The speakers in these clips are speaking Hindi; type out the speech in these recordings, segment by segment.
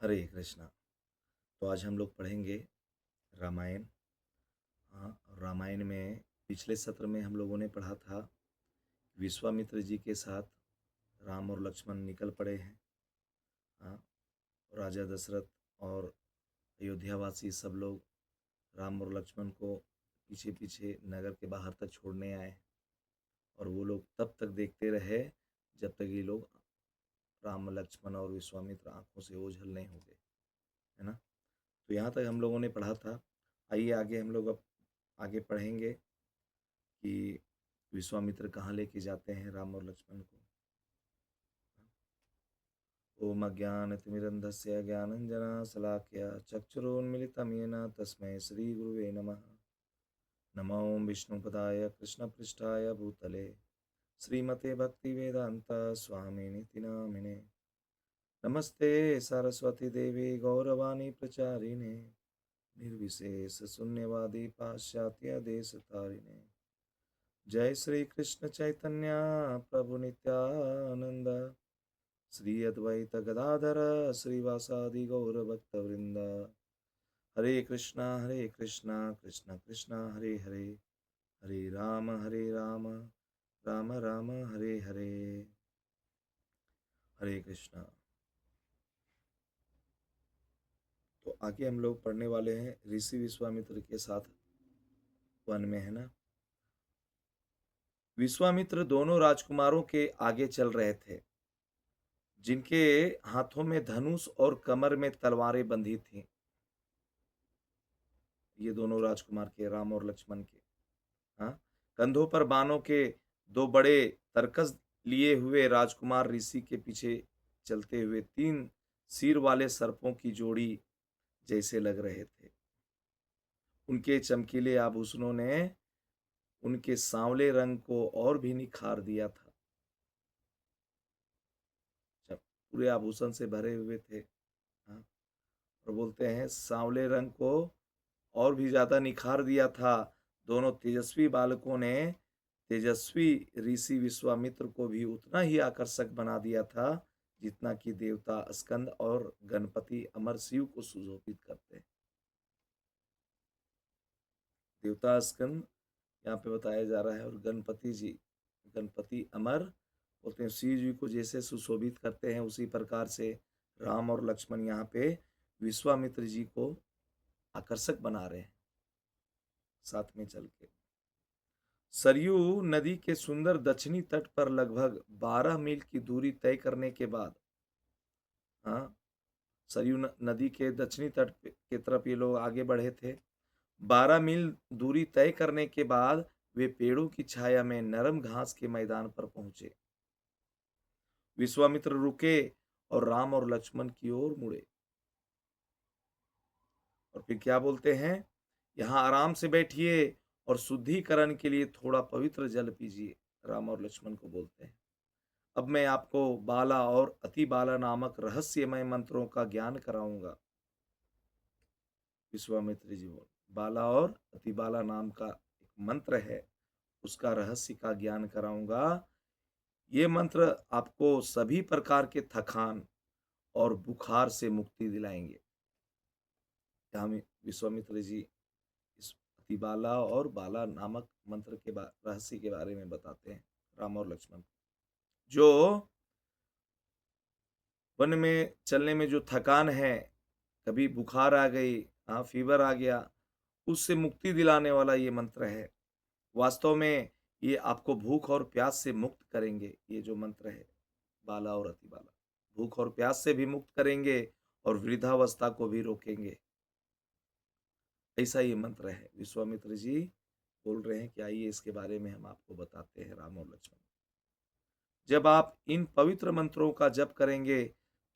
हरे कृष्णा। तो आज हम लोग पढ़ेंगे रामायण। हाँ, और रामायण में पिछले सत्र में हम लोगों ने पढ़ा था विश्वामित्र जी के साथ राम और लक्ष्मण निकल पड़े हैं। हाँ, राजा दशरथ और अयोध्यावासी सब लोग राम और लक्ष्मण को पीछे पीछे नगर के बाहर तक छोड़ने आए और वो लोग तब तक देखते रहे जब तक ये लोग राम लक्ष्मण और विश्वामित्र आंखों से ओझल नहीं हो गए, है ना। तो यहाँ तक हम लोगों ने पढ़ा था। आइए आगे हम लोग अब आगे पढ़ेंगे कि विश्वामित्र कहाँ लेके जाते हैं राम और लक्ष्मण को। ओम अज्ञानतिमिरन्धस्य ज्ञानञ्जनशलाकया चक्षुरुन्मिलितं येन तस्मै श्रीगुरुवे नमः। नमो विष्णुपदाय कृष्णपृष्ठाय भूतले श्रीमते भक्तिवेदान्त स्वामिनिति नामिने। नमस्ते सरस्वती देवी गौरवाणी प्रचारिणे निर्विशेष शून्यवादी पाश्चात्य देश तारिणे। जय श्री कृष्ण चैतन्य प्रभु नित्यानंद श्री अद्वैत गदाधर श्रीवासादि गौर भक्त वृंद। हरे कृष्णा कृष्ण कृष्ण हरे हरे, हरे राम राम राम हरे हरे। हरे कृष्णा। तो आगे हम लोग पढ़ने वाले हैं ऋषि विश्वामित्र के साथ वन में, है ना। विश्वामित्र दोनों राजकुमारों के आगे चल रहे थे जिनके हाथों में धनुष और कमर में तलवारें बंधी थीं। ये दोनों राजकुमार के, राम और लक्ष्मण के। हाँ, कंधों पर बाणों के दो बड़े तरकस लिए हुए राजकुमार ऋषि के पीछे चलते हुए तीन सिर वाले सर्पों की जोड़ी जैसे लग रहे थे। उनके चमकीले आभूषणों ने उनके सांवले रंग को और भी निखार दिया था। जब पूरे आभूषण से भरे हुए थे। हाँ, और बोलते हैं सांवले रंग को और भी ज्यादा निखार दिया था। दोनों तेजस्वी बालकों ने तेजस्वी ऋषि विश्वामित्र को भी उतना ही आकर्षक बना दिया था जितना कि देवता स्कंद और गणपति अमर शिव को सुशोभित करते हैं। देवता स्कंद यहाँ पे बताया जा रहा है और गणपति अमर बोलते हैं शिव जी को जैसे सुशोभित करते हैं उसी प्रकार से राम और लक्ष्मण यहाँ पे विश्वामित्र जी को आकर्षक बना रहे हैं साथ में चल के। सरयू नदी के सुंदर दक्षिणी तट पर लगभग 12 मील की दूरी तय करने के बाद, हाँ, सरयू नदी के दक्षिणी तट की तरफ ये लोग आगे बढ़े थे। 12 मील दूरी तय करने के बाद वे पेड़ों की छाया में नरम घास के मैदान पर पहुंचे। विश्वामित्र रुके और राम और लक्ष्मण की ओर मुड़े और फिर क्या बोलते हैं, यहाँ आराम से बैठिए और शुद्धिकरण के लिए थोड़ा पवित्र जल पीजिए। राम और लक्ष्मण को बोलते हैं, अब मैं आपको बाला और अति बाला नामक रहस्यमय मंत्रों का ज्ञान कराऊंगा। विश्वामित्र जी बोल, बाला और अति बाला नाम का एक मंत्र है, उसका रहस्य का ज्ञान कराऊंगा। ये मंत्र आपको सभी प्रकार के थकान और बुखार से मुक्ति दिलाएंगे। यहाँ विश्वामित्र जी इस अतिबाला और बाला नामक मंत्र के रहस्य के बारे में बताते हैं राम और लक्ष्मण। जो वन में चलने में जो थकान है, कभी बुखार आ गई, हाँ फीवर आ गया, उससे मुक्ति दिलाने वाला ये मंत्र है। वास्तव में ये आपको भूख और प्यास से मुक्त करेंगे। ये जो मंत्र है बाला और अतिबाला, भूख और प्यास से भी मुक्त करेंगे और वृद्धावस्था को भी रोकेंगे। ऐसा ये मंत्र है। विश्वामित्र जी बोल रहे हैं कि आइए इसके बारे में हम आपको बताते हैं राम और लक्ष्मण। जब आप इन पवित्र मंत्रों का जप करेंगे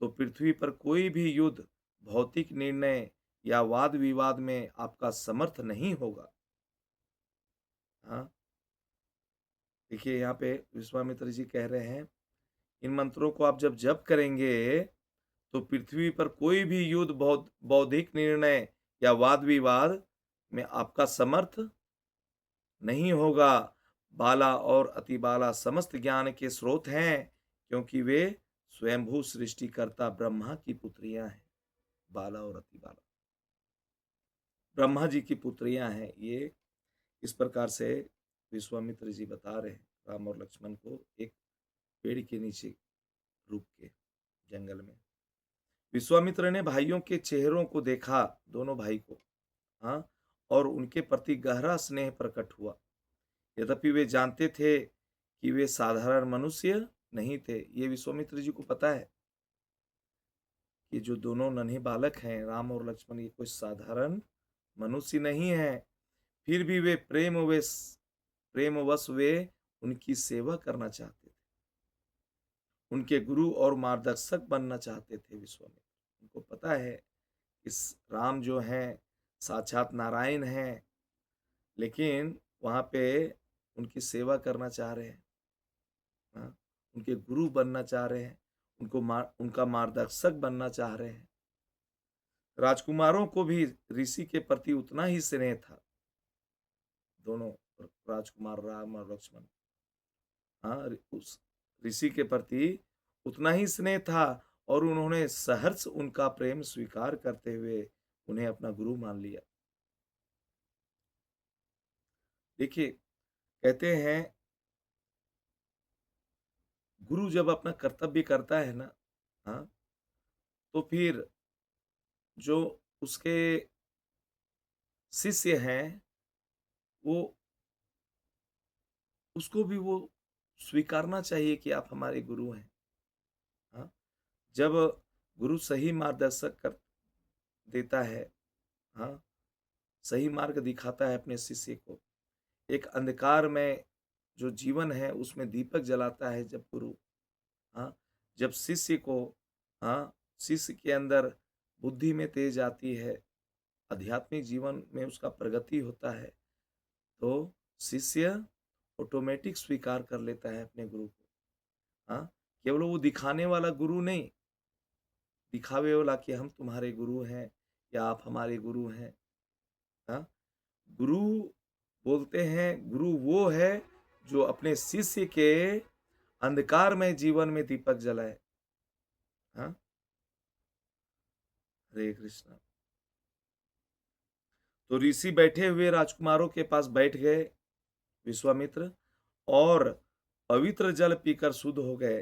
तो पृथ्वी पर कोई भी युद्ध, भौतिक निर्णय या वाद विवाद में आपका समर्थ नहीं होगा। हाँ, देखिए यहाँ पे विश्वामित्र जी कह रहे हैं इन मंत्रों को आप जब जप करेंगे तो पृथ्वी पर कोई भी युद्ध, बौद्धिक निर्णय या वाद विवाद में आपका समर्थ नहीं होगा। बाला और अतिबाला समस्त ज्ञान के स्रोत हैं क्योंकि वे स्वयंभू सृष्टिकर्ता ब्रह्मा की पुत्रियां हैं। बाला और अति बाला ब्रह्मा जी की पुत्रियां हैं ये। इस प्रकार से विश्वामित्र जी बता रहे हैं राम और लक्ष्मण को एक पेड़ के नीचे रुक के जंगल में। विश्वामित्र ने भाइयों के चेहरों को देखा, दोनों भाई को, हाँ, और उनके प्रति गहरा स्नेह प्रकट हुआ। यद्यपि वे जानते थे कि वे साधारण मनुष्य नहीं थे। ये विश्वामित्र जी को पता है कि जो दोनों नन्हे बालक हैं राम और लक्ष्मण, ये कोई साधारण मनुष्य नहीं है। फिर भी वे प्रेमवश वे उनकी सेवा करना चाहते थे, उनके गुरु और मार्गदर्शक बनना चाहते थे। विश्वामित्र, उनको पता है इस राम जो हैं साक्षात नारायण हैं, लेकिन वहां पे उनकी सेवा करना चाह रहे हैं, हाँ, उनके गुरु बनना चाह रहे हैं, उनका मार्गदर्शक बनना चाह रहे हैं। राजकुमारों को भी ऋषि के प्रति उतना ही स्नेह था, दोनों राजकुमार राम और लक्ष्मण, हाँ, उस ऋषि के प्रति उतना ही स्नेह था और उन्होंने सहर्ष उनका प्रेम स्वीकार करते हुए उन्हें अपना गुरु मान लिया। देखिए, कहते हैं गुरु जब अपना कर्तव्य करता है ना, हाँ, तो फिर जो उसके शिष्य हैं वो उसको भी वो स्वीकारना चाहिए कि आप हमारे गुरु हैं, हाँ। जब गुरु सही मार्गदर्शक कर देता है, हाँ, सही मार्ग दिखाता है अपने शिष्य को, एक अंधकार में जो जीवन है उसमें दीपक जलाता है जब गुरु, हाँ, जब शिष्य को, हाँ, शिष्य के अंदर बुद्धि में तेज आती है, आध्यात्मिक जीवन में उसका प्रगति होता है, तो शिष्य ऑटोमेटिक स्वीकार कर लेता है अपने गुरु को, हाँ। केवल वो दिखाने वाला गुरु नहीं, दिखावे वाला कि हम तुम्हारे गुरु हैं या आप हमारे गुरु हैं, हाँ। गुरु बोलते हैं, गुरु वो है जो अपने शिष्य के अंधकारमय जीवन में दीपक जलाए, हाँ। हरे कृष्णा। तो ऋषि बैठे हुए राजकुमारों के पास बैठ गए विश्वामित्र, और पवित्र जल पीकर शुद्ध हो गए।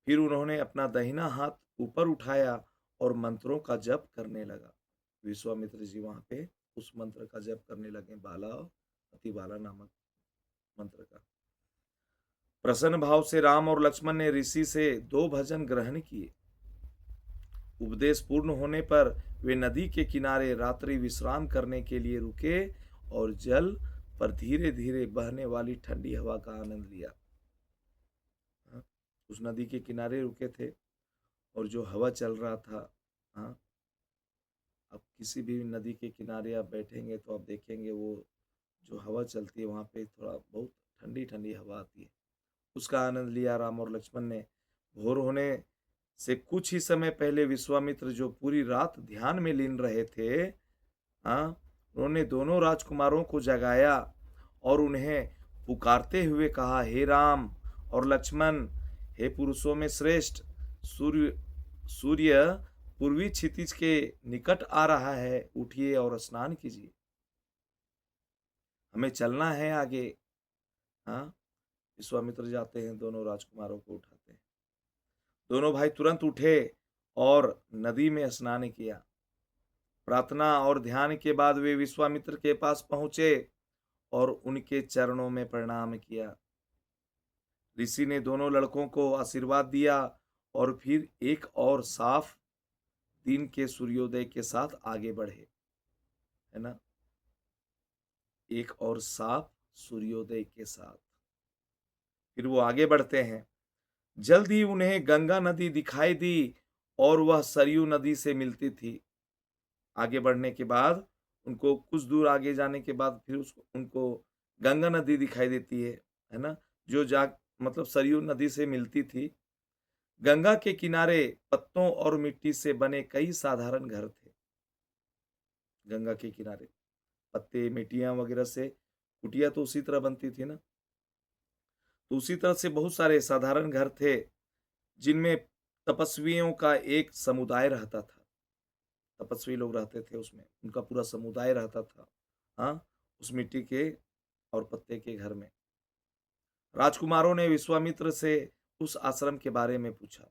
फिर उन्होंने अपना दाहिना हाथ ऊपर उठाया और मंत्रों का जप करने लगा। विश्वामित्र जी वहां पे उस मंत्र का जप करने लगे, बाला और अति बाला नामक मंत्र का। प्रसन्न भाव से राम और लक्ष्मण ने ऋषि से 2 भजन ग्रहण किए। उपदेश पूर्ण होने पर वे नदी के किनारे रात्रि विश्राम करने के लिए रुके और जल पर धीरे धीरे बहने वाली ठंडी हवा का आनंद लिया, हाँ? उस नदी के किनारे रुके थे और जो हवा चल रहा था, हाँ, अब किसी भी नदी के किनारे आप बैठेंगे तो आप देखेंगे वो जो हवा चलती है वहां पे थोड़ा बहुत ठंडी ठंडी हवा आती है, उसका आनंद लिया राम और लक्ष्मण ने। भोर होने से कुछ ही समय पहले विश्वामित्र जो पूरी रात ध्यान में लीन रहे थे, हाँ, उन्होंने दोनों राजकुमारों को जगाया और उन्हें पुकारते हुए कहा, हे राम और लक्ष्मण, हे पुरुषों में श्रेष्ठ, सूर्य सूर्य पूर्वी क्षितिज के निकट आ रहा है, उठिए और स्नान कीजिए, हमें चलना है आगे, हाँ। विश्वामित्र जाते हैं, दोनों राजकुमारों को उठाते हैं। दोनों भाई तुरंत उठे और नदी में स्नान किया। प्रार्थना और ध्यान के बाद वे विश्वामित्र के पास पहुंचे और उनके चरणों में प्रणाम किया। ऋषि ने दोनों लड़कों को आशीर्वाद दिया और फिर एक और साफ दिन के सूर्योदय के साथ आगे बढ़े, है ना, एक और साफ सूर्योदय के साथ फिर वो आगे बढ़ते हैं। जल्द ही उन्हें गंगा नदी दिखाई दी और वह सरयू नदी से मिलती थी। आगे बढ़ने के बाद उनको कुछ दूर आगे जाने के बाद फिर उसको उनको गंगा नदी दिखाई देती है ना, जो जा मतलब सरयू नदी से मिलती थी। गंगा के किनारे पत्तों और मिट्टी से बने कई साधारण घर थे। गंगा के किनारे पत्ते मिट्टियां वगैरह से कुटिया तो उसी तरह बनती थी ना, तो उसी तरह से बहुत सारे साधारण घर थे जिनमें तपस्वियों का एक समुदाय रहता था। तपस्वी लोग रहते थे उसमें, उनका पूरा समुदाय रहता था। हाँ, उस मिट्टी के और पत्ते के घर में। राजकुमारों ने विश्वामित्र से उस आश्रम के बारे में पूछा।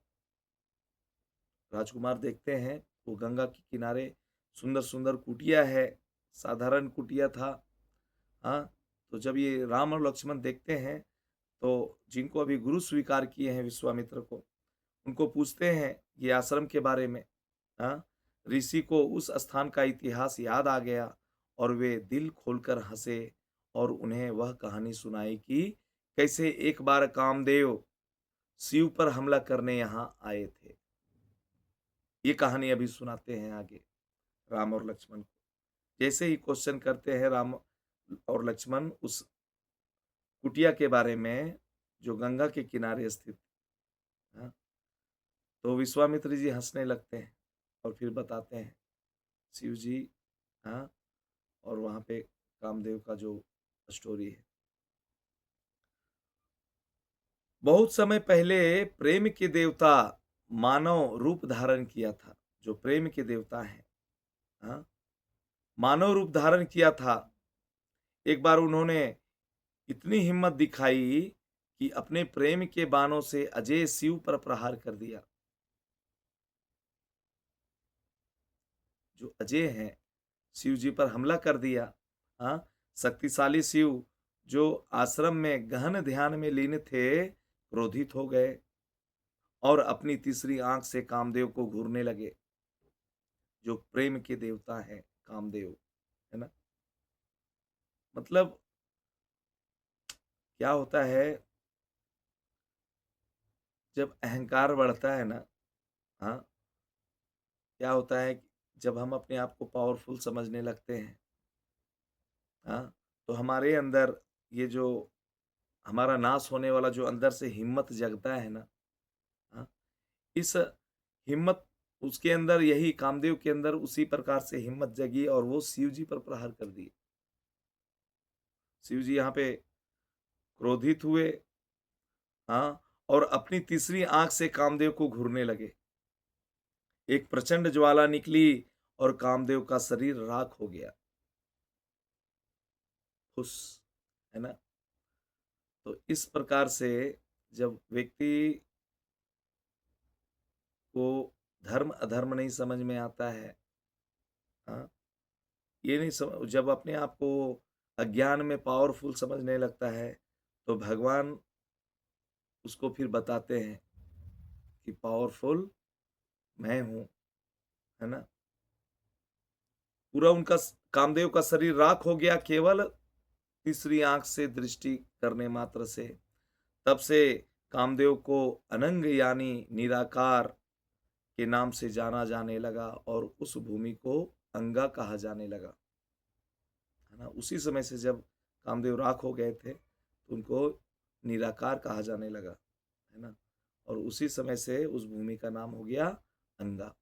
राजकुमार देखते हैं वो गंगा के किनारे सुंदर सुंदर कुटिया है, साधारण कुटिया था। हाँ, तो जब ये राम और लक्ष्मण देखते हैं, तो जिनको अभी गुरु स्वीकार किए हैं विश्वामित्र को, उनको पूछते हैं ये आश्रम के बारे में। हाँ, ऋषि को उस स्थान का इतिहास याद आ गया और वे दिल खोलकर हंसे और उन्हें वह कहानी सुनाई कि कैसे एक बार कामदेव शिव पर हमला करने यहाँ आए थे। ये कहानी अभी सुनाते हैं आगे राम और लक्ष्मण को। जैसे ही क्वेश्चन करते हैं राम और लक्ष्मण उस कुटिया के बारे में जो गंगा के किनारे स्थित, हाँ, तो विश्वामित्र जी हंसने लगते हैं और फिर बताते हैं शिव जी, हाँ, और वहां पे कामदेव का जो स्टोरी है। बहुत समय पहले प्रेम के देवता मानव रूप धारण किया था। जो प्रेम के देवता है, हाँ, मानव रूप धारण किया था। एक बार उन्होंने इतनी हिम्मत दिखाई कि अपने प्रेम के बाणों से अजय शिव पर प्रहार कर दिया। जो अजय हैं, शिव जी पर हमला कर दिया। हाँ, शक्तिशाली शिव जो आश्रम में गहन ध्यान में लीन थे, क्रोधित हो गए और अपनी तीसरी आंख से कामदेव को घूरने लगे। जो प्रेम के देवता है कामदेव, है ना। मतलब क्या होता है जब अहंकार बढ़ता है ना, हाँ, क्या होता है कि जब हम अपने आप को पावरफुल समझने लगते हैं, हाँ, तो हमारे अंदर ये जो हमारा नाश होने वाला जो अंदर से हिम्मत जगता है ना, हाँ, इस हिम्मत उसके अंदर, यही कामदेव के अंदर उसी प्रकार से हिम्मत जगी और वो शिव जी पर प्रहार कर दिए। शिव जी यहाँ पे क्रोधित हुए, हाँ, और अपनी तीसरी आंख से कामदेव को घूरने लगे। एक प्रचंड ज्वाला निकली और कामदेव का शरीर राख हो गया। फुस, है ना। तो इस प्रकार से जब व्यक्ति को धर्म अधर्म नहीं समझ में आता है, हाँ, ये नहीं जब अपने आप को अज्ञान में पावरफुल समझने लगता है, तो भगवान उसको फिर बताते हैं कि पावरफुल मैं हूं, है ना। पूरा उनका कामदेव का शरीर राख हो गया केवल तीसरी आंख से दृष्टि करने मात्र से। तब से कामदेव को अनंग यानी निराकार के नाम से जाना जाने लगा और उस भूमि को अंगा कहा जाने लगा, है ना। उसी समय से जब कामदेव राख हो गए थे तो उनको निराकार कहा जाने लगा, है ना। और उसी समय से उस भूमि का नाम हो गया अंगा।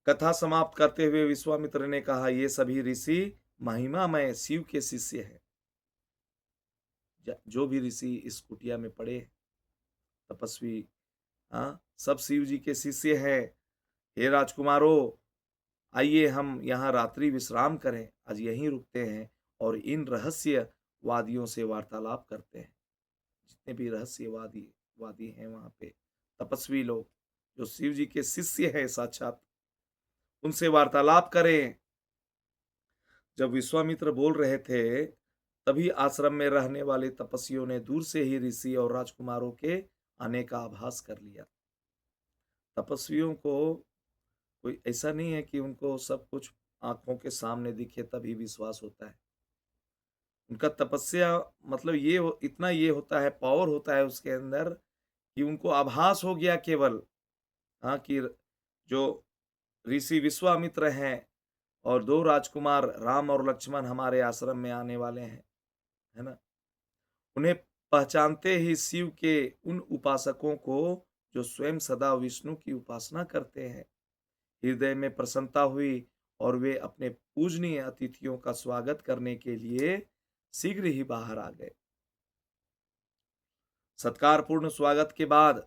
कथा समाप्त करते हुए विश्वामित्र ने कहा, ये सभी ऋषि महिमामय शिव के शिष्य हैं। जो भी ऋषि इस कुटिया में पड़े, तपस्वी, हाँ, सब शिव जी के शिष्य हैं। हे राजकुमारों, आइए हम यहाँ रात्रि विश्राम करें। आज यहीं रुकते हैं और इन रहस्यवादियों से वार्तालाप करते हैं। जितने भी रहस्यवादी वादी हैं वहाँ पे, तपस्वी लोग जो शिव जी के शिष्य हैं साक्षात, उनसे वार्तालाप करें। जब विश्वामित्र बोल रहे थे, तभी आश्रम में रहने वाले तपस्वियों ने दूर से ही ऋषि और राजकुमारों के आने का आभास कर लिया। तपस्वियों को कोई ऐसा नहीं है कि उनको सब कुछ आंखों के सामने दिखे तभी विश्वास होता है। उनका तपस्या मतलब इतना ये होता है, पावर होता है उसके अंदर कि उनको आभास हो गया केवल, हाँ, कि जो ऋषि विश्वामित्र हैं और दो राजकुमार राम और लक्ष्मण हमारे आश्रम में आने वाले हैं, है ना। उन्हें पहचानते ही शिव के उन उपासकों को जो स्वयं सदा विष्णु की उपासना करते हैं, हृदय में प्रसन्नता हुई और वे अपने पूजनीय अतिथियों का स्वागत करने के लिए शीघ्र ही बाहर आ गए। सत्कारपूर्ण स्वागत के बाद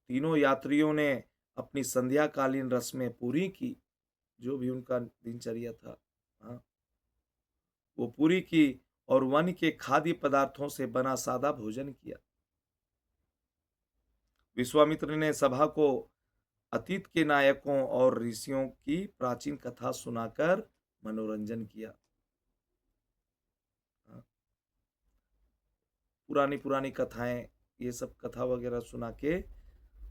तीनों यात्रियों ने अपनी संध्याकालीन रस्में पूरी की। जो भी उनका दिनचर्या था, हाँ, वो पूरी की और वन के खाद्य पदार्थों से बना सादा भोजन किया। विश्वामित्र ने सभा को अतीत के नायकों और ऋषियों की प्राचीन कथा सुनाकर मनोरंजन किया। हाँ, पुरानी पुरानी कथाएं, ये सब कथा वगैरह सुना के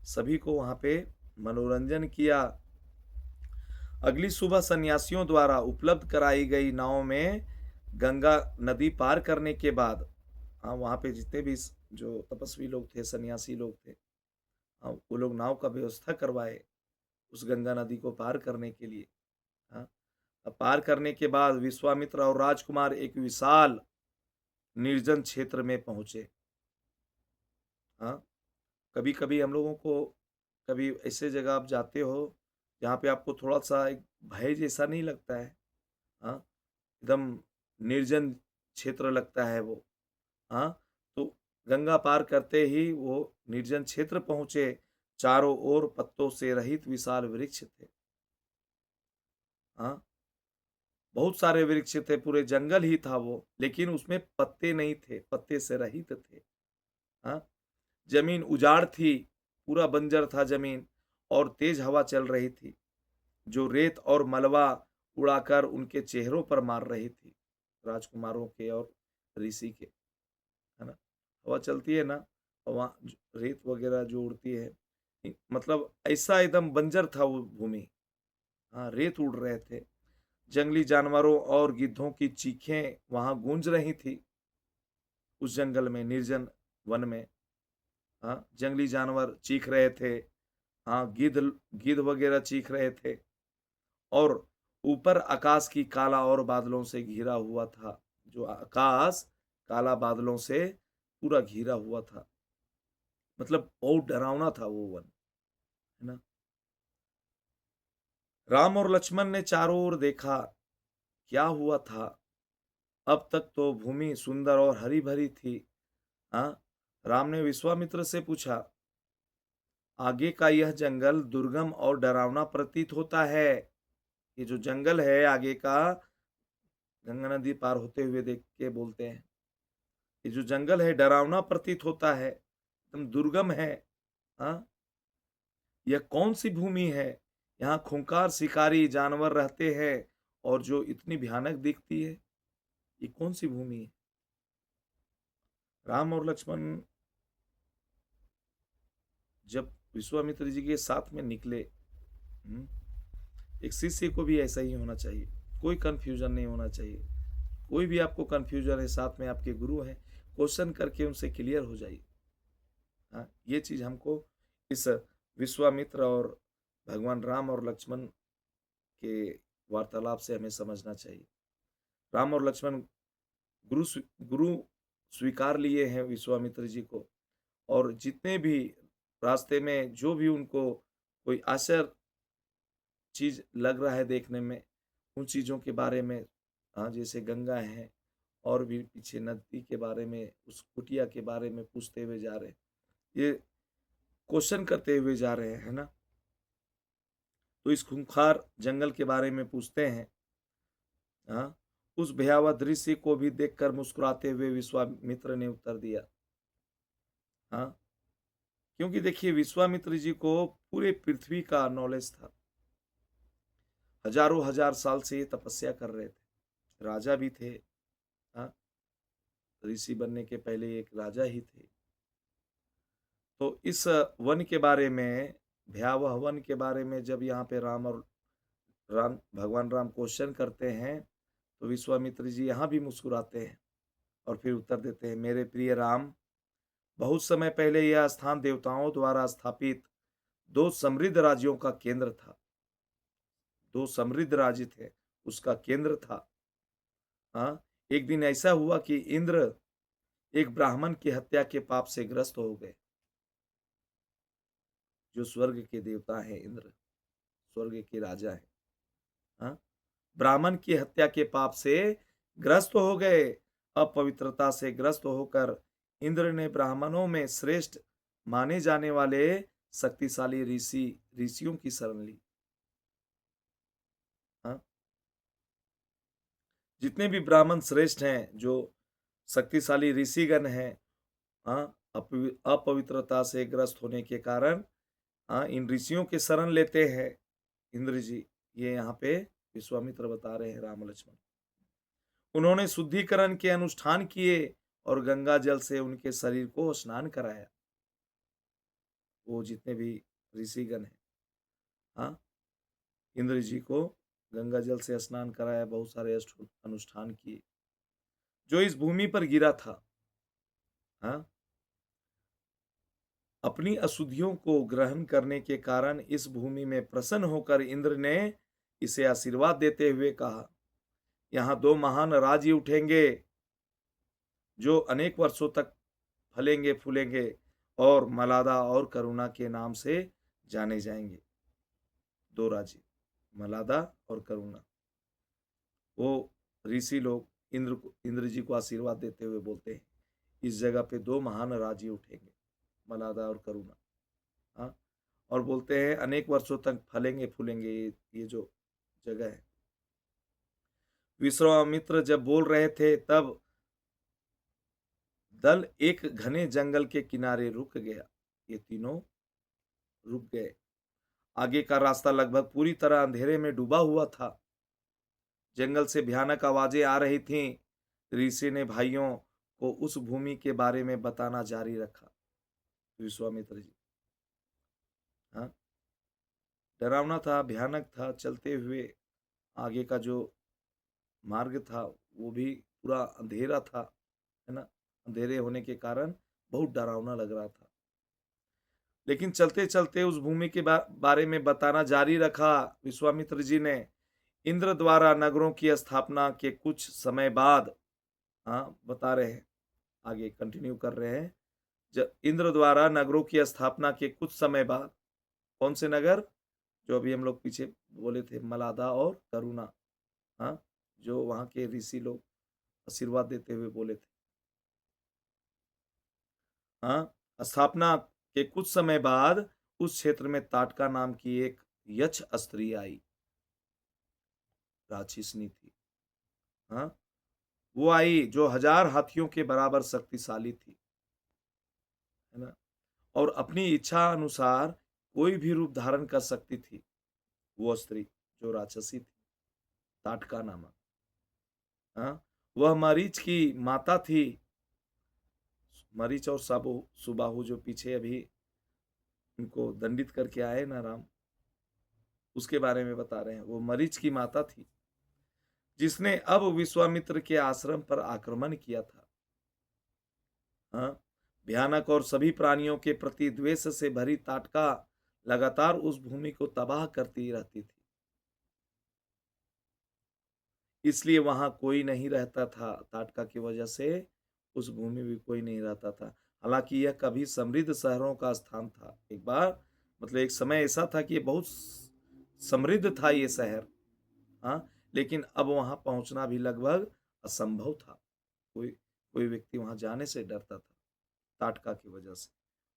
सभी को वहां पे मनोरंजन किया। अगली सुबह सन्यासियों द्वारा उपलब्ध कराई गई नाव में गंगा नदी पार करने के बाद, हाँ, वहां पे जितने भी जो तपस्वी लोग थे, सन्यासी लोग थे, हाँ, वो लोग नाव का व्यवस्था करवाए उस गंगा नदी को पार करने के लिए। हाँ, अब पार करने के बाद विश्वामित्र और राजकुमार एक विशाल निर्जन क्षेत्र में पहुंचे। हाँ, कभी कभी हम लोगों को, कभी ऐसे जगह आप जाते हो जहाँ पे आपको थोड़ा सा एक भय जैसा नहीं लगता है। हाँ, एकदम निर्जन क्षेत्र लगता है वो। हाँ, तो गंगा पार करते ही वो निर्जन क्षेत्र पहुंचे। चारों ओर पत्तों से रहित विशाल वृक्ष थे। हाँ, बहुत सारे वृक्ष थे, पूरे जंगल ही था वो, लेकिन उसमें पत्ते नहीं थे, पत्ते से रहित थे। हाँ, जमीन उजाड़ थी, पूरा बंजर था जमीन, और तेज हवा चल रही थी जो रेत और मलबा उड़ाकर उनके चेहरों पर मार रही थी, राजकुमारों के और ऋषि के। है ना, हवा चलती है ना, वहाँ रेत वगैरह जो उड़ती है, मतलब ऐसा एकदम बंजर था वो भूमि। हाँ, रेत उड़ रहे थे। जंगली जानवरों और गिद्धों की चीखें वहां गूंज रही थी। उस जंगल में, निर्जन वन में, हाँ, जंगली जानवर चीख रहे थे। हाँ, गिद्ध गिद्ध वगैरह चीख रहे थे। और ऊपर आकाश की काला और बादलों से घिरा हुआ था। जो आकाश काला बादलों से पूरा घिरा हुआ था, मतलब बहुत डरावना था वो वन। है ना, राम और लक्ष्मण ने चारों ओर देखा। क्या हुआ था? अब तक तो भूमि सुंदर और हरी भरी थी। हाँ, राम ने विश्वामित्र से पूछा, आगे का यह जंगल दुर्गम और डरावना प्रतीत होता है। ये जो जंगल है आगे का, गंगा नदी पार होते हुए देख के बोलते हैं, ये जो जंगल है डरावना प्रतीत होता है, एकदम दुर्गम है। हाँ, यह कौन सी भूमि है? यहाँ खूंखार शिकारी जानवर रहते हैं और जो इतनी भयानक दिखती है, ये कौन सी भूमि है? राम और लक्ष्मण जब विश्वामित्र जी के साथ में निकले, हम्म, एक शिष्य को भी ऐसा ही होना चाहिए, कोई कंफ्यूजन नहीं होना चाहिए। कोई भी आपको कंफ्यूजन है, साथ में आपके गुरु हैं, क्वेश्चन करके उनसे क्लियर हो जाइए। हाँ, ये चीज हमको इस विश्वामित्र और भगवान राम और लक्ष्मण के वार्तालाप से हमें समझना चाहिए। राम और लक्ष्मण गुरु स्वीकार लिए हैं विश्वामित्र जी को, और जितने भी रास्ते में जो भी उनको कोई आश्चर्य चीज लग रहा है देखने में, उन चीजों के बारे में, हाँ, जैसे गंगा है और भी पीछे नदी के बारे में, उस कुटिया के बारे में पूछते हुए जा रहे हैं, ये क्वेश्चन करते हुए जा रहे हैं। है ना, तो इस खूंखार जंगल के बारे में पूछते हैं। हाँ, उस भयावह दृश्य को भी देखकर मुस्कुराते हुए विश्वामित्र ने उत्तर दिया। हाँ, क्योंकि देखिए विश्वामित्र जी को पूरे पृथ्वी का नॉलेज था। हजारों हजार साल से ये तपस्या कर रहे थे, राजा भी थे। हाँ, ऋषि बनने के पहले एक राजा ही थे। तो इस वन के बारे में, भयावह वन के बारे में जब यहाँ पे भगवान राम क्वेश्चन करते हैं, तो विश्वामित्र जी यहाँ भी मुस्कुराते हैं और फिर उत्तर देते हैं, मेरे प्रिय राम, बहुत समय पहले यह स्थान देवताओं द्वारा स्थापित दो समृद्ध राज्यों का केंद्र था। दो समृद्ध राज्य थे, उसका केंद्र था। हाँ, एक दिन ऐसा हुआ कि इंद्र एक ब्राह्मण की हत्या के पाप से ग्रस्त हो गए। जो स्वर्ग के देवता हैं, इंद्र स्वर्ग के राजा हैं, हाँ, ब्राह्मण की हत्या के पाप से ग्रस्त हो गए। अपवित्रता से ग्रस्त होकर इंद्र ने ब्राह्मणों में श्रेष्ठ माने जाने वाले शक्तिशाली ऋषियों की शरण ली। हाँ, जितने भी ब्राह्मण श्रेष्ठ हैं, जो शक्तिशाली ऋषिगण हैं, हाँ, अपवित्रता से ग्रस्त होने के कारण, हाँ, इन ऋषियों के शरण लेते हैं इंद्र जी। ये यहाँ पे विश्वामित्र बता रहे हैं राम लक्ष्मण। उन्होंने शुद्धिकरण के अनुष्ठान किए और गंगा जल से उनके शरीर को स्नान कराया। वो जितने भी ऋषिगण हैं, हाँ, इंद्र जी को गंगा जल से स्नान कराया, बहुत सारे अनुष्ठान किए। जो इस भूमि पर गिरा था, हाँ, अपनी अशुद्धियों को ग्रहण करने के कारण इस भूमि में प्रसन्न होकर इंद्र ने इसे आशीर्वाद देते हुए कहा, यहाँ दो महान राज्य उठेंगे जो अनेक वर्षों तक फलेंगे फूलेंगे और मलादा और करुणा के नाम से जाने जाएंगे। दो राज्य, मलादा और करुणा। वो ऋषि लोग इंद्र जी को आशीर्वाद देते हुए बोलते हैं, इस जगह पे दो महान राज्य उठेंगे, मलादा और करुणा। हाँ, और बोलते हैं अनेक वर्षों तक फलेंगे फूलेंगे ये जो जगह है। विश्वामित्र जब बोल रहे थे तब दल एक घने जंगल के किनारे रुक गया। ये तीनों रुक गए। आगे का रास्ता लगभग पूरी तरह अंधेरे में डूबा हुआ था। जंगल से भयानक आवाजें आ रही थीं। ऋषि ने भाइयों को उस भूमि के बारे में बताना जारी रखा। विश्वामित्र जी, हाँ, डरावना था, भयानक था। चलते हुए आगे का जो मार्ग था वो भी पूरा अंधेरा था, है ना। अंधेरे होने के कारण बहुत डरावना लग रहा था। लेकिन चलते चलते उस भूमि के बारे में बताना जारी रखा विश्वामित्र जी ने। इंद्र द्वारा नगरों की स्थापना के कुछ समय बाद, हाँ, बता रहे हैं, आगे कंटिन्यू कर रहे हैं। जब इंद्र द्वारा नगरों की स्थापना के कुछ समय बाद, कौन से नगर? जो अभी हम लोग पीछे बोले थे, मलादा और करुणा, हाँ, जो वहां के ऋषि लोग आशीर्वाद देते हुए बोले थे। हाँ, स्थापना के कुछ समय बाद उस क्षेत्र में ताटका नाम की एक यक्ष स्त्री आई, राक्षसनी थी। हाँ, वो आई जो 1000 हाथियों के बराबर शक्तिशाली थी, है ना, और अपनी इच्छा अनुसार कोई भी रूप धारण कर सकती थी। वो स्त्री जो राक्षसी थी, ताटका नामक, हाँ, वह मरीच की माता थी। मरीच और साबू सुबाहु जो पीछे अभी उनको दंडित करके आए ना राम, उसके बारे में बता रहे हैं। वो मरीच की माता थी जिसने अब विश्वामित्र के आश्रम पर आक्रमण किया था। हाँ, भयानक और सभी प्राणियों के प्रति द्वेष से भरी ताटका लगातार उस भूमि को तबाह करती रहती थी। इसलिए वहां कोई नहीं रहता था। ताटका की वजह से उस भूमि में कोई नहीं रहता था। हालांकि यह कभी समृद्ध शहरों का स्थान था। एक बार, मतलब एक समय ऐसा था कि ये बहुत समृद्ध था ये शहर, हाँ, लेकिन अब वहां पहुंचना भी लगभग असंभव था। कोई कोई व्यक्ति वहां जाने से डरता था, ताटका की वजह से,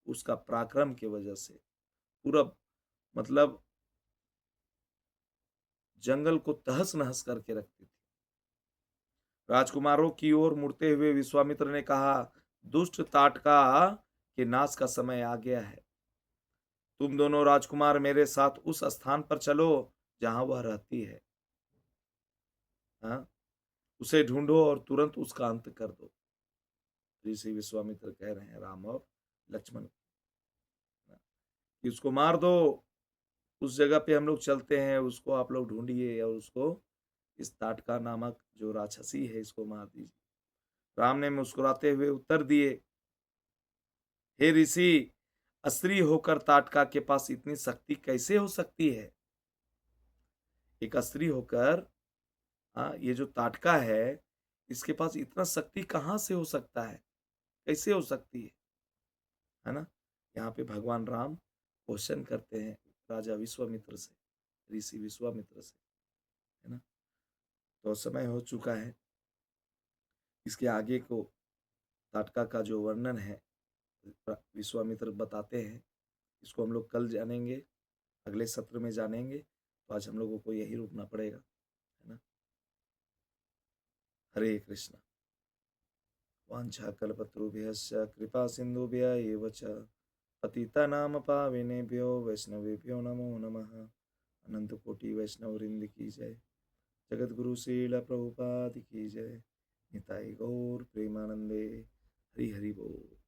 उसका पराक्रम की वजह से। पूरा, मतलब जंगल को तहस नहस करके रखती थी। राजकुमारों की ओर मुड़ते हुए विश्वामित्र ने कहा, दुष्ट ताटका के नाश का समय आ गया है। तुम दोनों राजकुमार मेरे साथ उस स्थान पर चलो जहां वह रहती है, हाँ, उसे ढूंढो और तुरंत उसका अंत कर दो। ऋषि विश्वामित्र कह रहे हैं राम और लक्ष्मण को, कि उसको मार दो। उस जगह पे हम लोग चलते हैं, उसको आप लोग ढूंढिए और उसको, इस ताटका नामक जो राक्षसी है, इसको मार दीजिए। राम ने मुस्कुराते हुए उत्तर दिए, हे ऋषि, स्त्री होकर ताटका के पास इतनी शक्ति कैसे हो सकती है? एक स्त्री होकर, हाँ, ये जो ताटका है, इसके पास इतना शक्ति कहाँ से हो सकता है? कैसे हो सकती है ना। यहाँ पे भगवान राम क्वेश्चन करते हैं राजा विश्वामित्र से, ऋषि विश्वामित्र से, है ना। तो समय हो चुका है। इसके आगे को ताटका का जो वर्णन है विश्वामित्र बताते हैं। इसको हम लोग कल जानेंगे, अगले सत्र में जानेंगे। तो आज हम लोगों को यही रुकना पड़ेगा। हरे कृष्ण। वाञ्छाकल्पतरुभ्यश्च कृपा सिन्धुभ्य एव च पतितानां पावनेभ्यो वैष्णवेभ्यो नमो नमः। अनंत कोटि वैष्णव वृंद की जय। जगत गुरु श्रील प्रभुपाद की जय। निताई गौर प्रेमानंदे। हरि हरि बोल।